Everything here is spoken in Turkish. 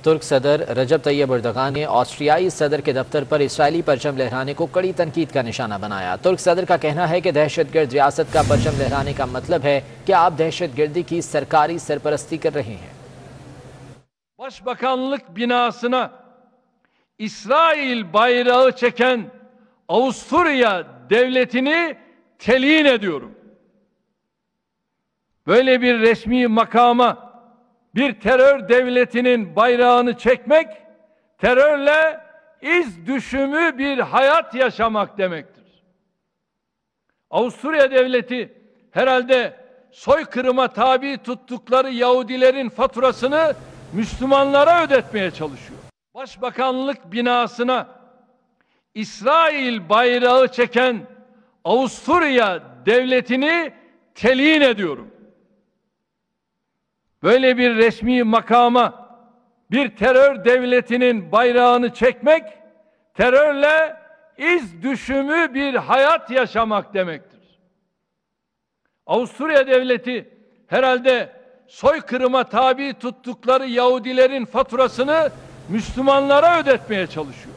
तुर्क सदर रजब Tayyip Erdogan ने ऑस्ट्रियाई सदर के दफ्तर पर इसराइली परचम लहराने को कड़ी तनकीद का निशाना बनाया। तुर्क सदर का कहना है कि दहशतगर्द रियासत का परचम लहराने का मतलब है कि आप दहशतगर्दी की सरकारी सरपरस्ती कर रहे हैं। Başbakanlık binasına İsrail bayrağı çeken Avusturya devletini telin ediyorum. Böyle bir resmi makama bir terör devletinin bayrağını çekmek, terörle iz düşümü bir hayat yaşamak demektir. Avusturya devleti herhalde soykırıma tabi tuttukları Yahudilerin faturasını Müslümanlara ödetmeye çalışıyor. Başbakanlık binasına İsrail bayrağı çeken Avusturya devletini telin ediyorum. Böyle bir resmi makama bir terör devletinin bayrağını çekmek, terörle iz düşümü bir hayat yaşamak demektir. Avusturya devleti herhalde soykırıma tabi tuttukları Yahudilerin faturasını Müslümanlara ödetmeye çalışıyor.